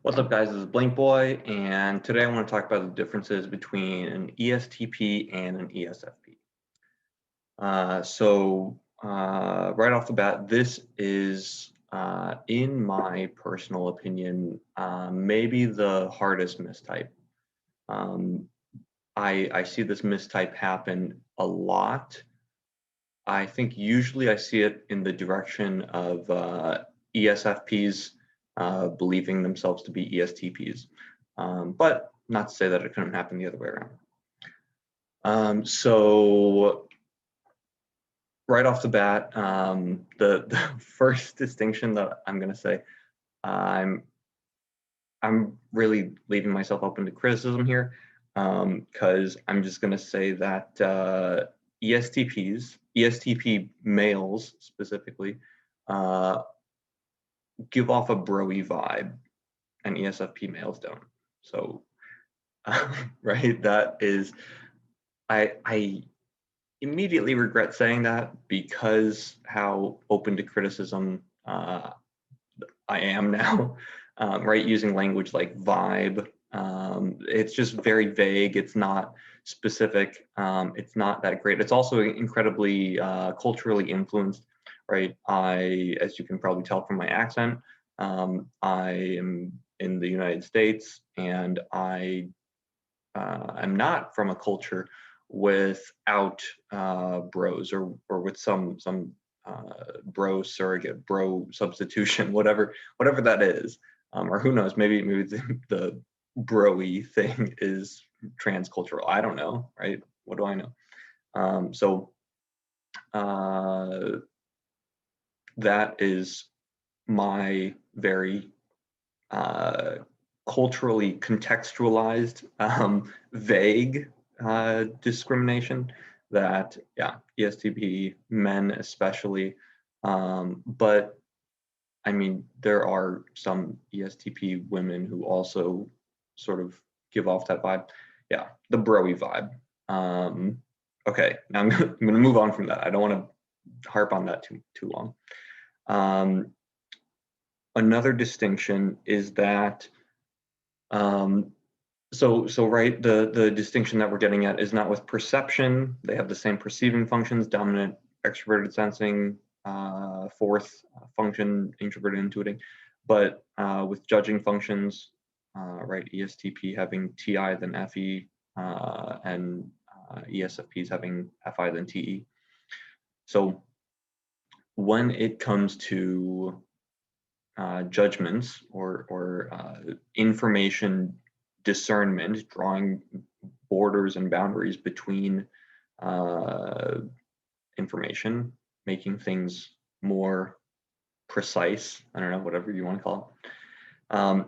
What's up, guys? This is Blank Boy, and today I want to talk about the differences between an ESTP and an ESFP. Right off the bat, this is, in my personal opinion, maybe the hardest mistype. Um, I see this mistype happen a lot. I think usually I see it in the direction of ESFPs believing themselves to be ESTPs, but not to say that it couldn't happen the other way around. So right off the bat, the first distinction that I'm going to say, I'm really leaving myself open to criticism here, because I'm just going to say that ESTP males specifically, give off a bro-y vibe, and ESFP males don't. So, right, that is, I immediately regret saying that because how open to criticism I am now, right? Using language like vibe, it's just very vague. It's not specific. It's not that great. It's also incredibly culturally influenced, right? As you can probably tell from my accent, I am in the United States, and I am not from a culture without bros or with some bro surrogate, bro substitution, whatever that is, or who knows, maybe the bro-y thing is transcultural. I don't know, right? What do I know? That is my very culturally contextualized, vague discrimination that, yeah, ESTP men especially, but I mean, there are some ESTP women who also sort of give off that vibe. Yeah, the bro-y vibe. Okay, now I'm gonna move on from that. I don't want to harp on that too long. Another distinction is that right, the distinction that we're getting at is not with perception. They have the same perceiving functions: dominant, extroverted sensing, fourth function, introverted intuiting, but with judging functions, right, ESTP having TI then FE, and ESFPs having FI then TE. So when it comes to judgments or information discernment, drawing borders and boundaries between information, making things more precise. I don't know, whatever you want to call it.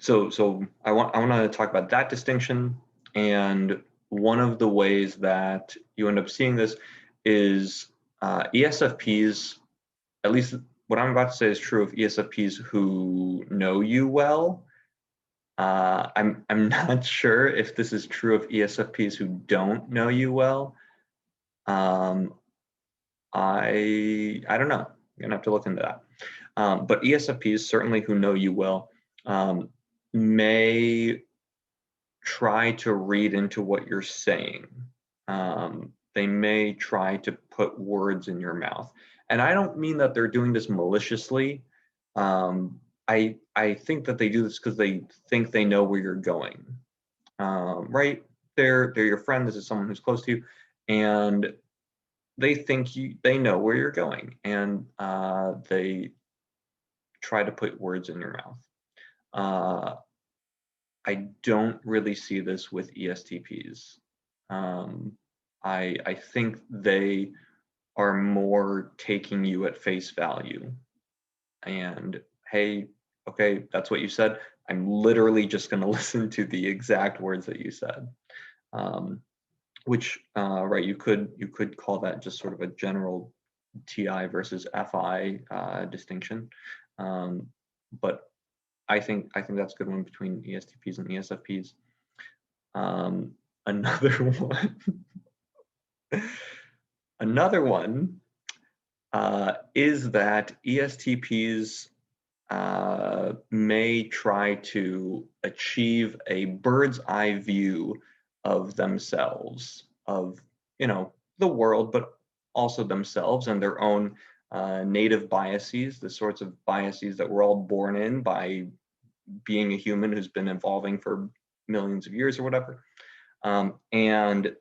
So I want to talk about that distinction, and one of the ways that you end up seeing this is ESFPs, at least what I'm about to say is true of ESFPs who know you well. I'm not sure if this is true of ESFPs who don't know you well. I don't know. I'm gonna have to look into that. But ESFPs certainly who know you well may try to read into what you're saying. They may try to put words in your mouth. And I don't mean that they're doing this maliciously. I think that they do this because they think they know where you're going. Right? They're your friend. This is someone who's close to you, and they think they know where you're going, and they try to put words in your mouth. I don't really see this with ESTPs. I think they are more taking you at face value, and hey, okay, that's what you said. I'm literally just going to listen to the exact words that you said. Which, right, you could call that just sort of a general TI versus FI distinction, but I think that's a good one between ESTPs and ESFPs. Another one, another one is that ESTPs may try to achieve a bird's eye view of themselves, of, the world, but also themselves and their own native biases, the sorts of biases that we're all born in by being a human who's been evolving for millions of years or whatever. And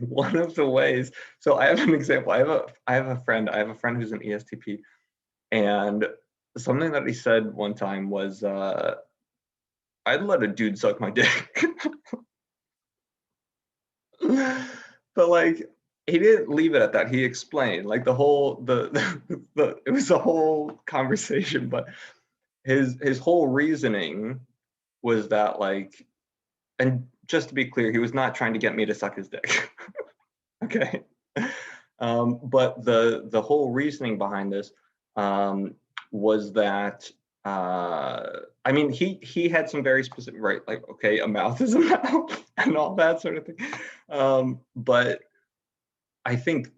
one of the ways, so I have an example. I have a friend who's an ESTP, and something that he said one time was, I'd let a dude suck my dick. But like, he didn't leave it at that. He explained like the whole it was a whole conversation, but his whole reasoning was that, like, and just to be clear, he was not trying to get me to suck his dick. Okay. But the whole reasoning behind this was that, I mean, he had some very specific, right, like, okay, a mouth is a mouth and all that sort of thing. But I think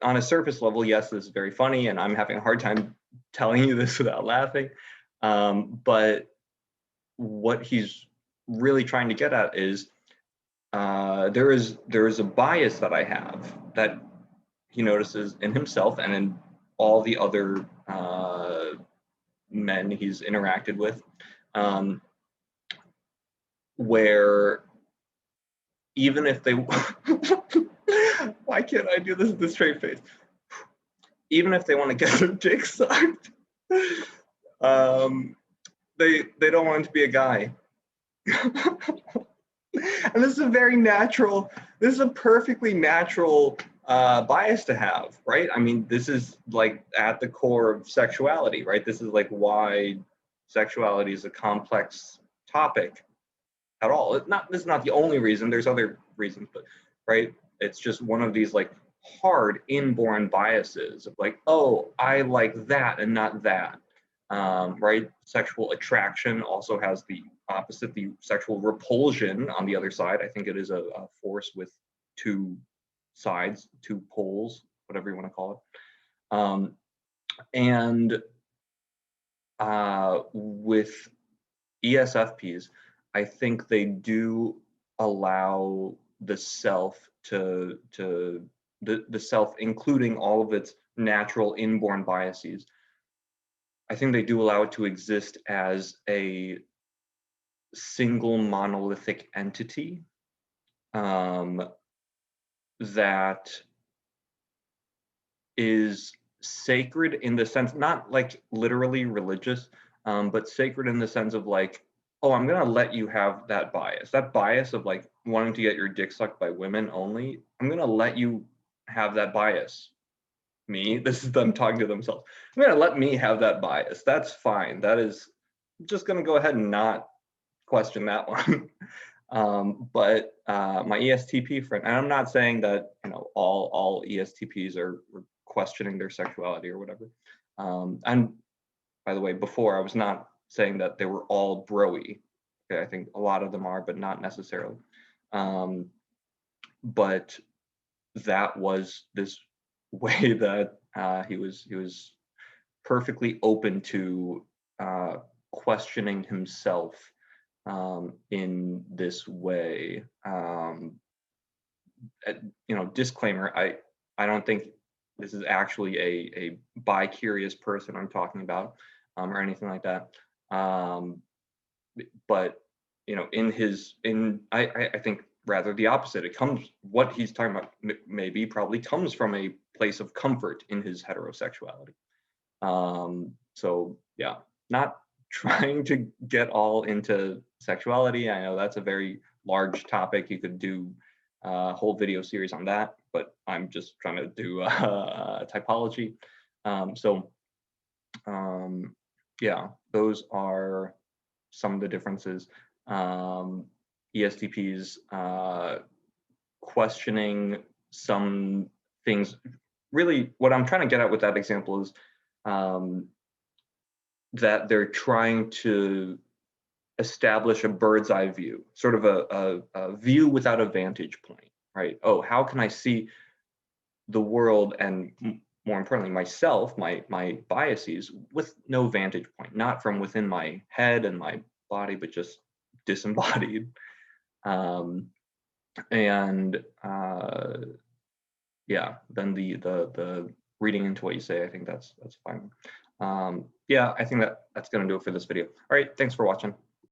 on a surface level, yes, this is very funny, and I'm having a hard time telling you this without laughing. But what he's really trying to get at is, there is a bias that I have that he notices in himself and in all the other men he's interacted with, where even if they why can't I do this with a straight face? Even if they want to get their dick sucked, they don't want it to be a guy. And this is a very natural, this is a perfectly natural bias to have, right? I mean, this is like at the core of sexuality, right? This is like why sexuality is a complex topic at all. This is not the only reason, there's other reasons, but right, it's just one of these like hard inborn biases of like, oh, I like that and not that. Right? Sexual attraction also has the opposite, the sexual repulsion on the other side. I think it is a force with two sides, two poles, whatever you want to call it. And with ESFPs, I think they do allow the self to the self, including all of its natural inborn biases. I think they do allow it to exist as a single monolithic entity, that is sacred in the sense, not like literally religious, but sacred in the sense of like, oh, I'm gonna let you have that bias of like wanting to get your dick sucked by women only. I'm gonna let you have that bias. Me, this is them talking to themselves. I'm gonna let me have that bias. That's fine. That is, I'm just gonna go ahead and not question that one. But my ESTP friend, and I'm not saying that all ESTPs are questioning their sexuality or whatever. And by the way, before I was not saying that they were all broy. Okay, I think a lot of them are, but not necessarily. But that was this way that he was perfectly open to questioning himself in this way. Disclaimer: I don't think this is actually a bi-curious person I'm talking about, or anything like that. But I think rather the opposite. It comes, what he's talking about probably comes from a place of comfort in his heterosexuality. So yeah, not trying to get all into sexuality. I know that's a very large topic. You could do a whole video series on that, but I'm just trying to do typology. Yeah, those are some of the differences. ESTPs questioning some things. Really, what I'm trying to get at with that example is that they're trying to establish a bird's eye view, sort of a view without a vantage point, right? Oh, how can I see the world and more importantly, myself, my biases with no vantage point, not from within my head and my body, but just disembodied. And yeah, then the reading into what you say, I think that's fine. Yeah, I think that's gonna do it for this video. All right, thanks for watching.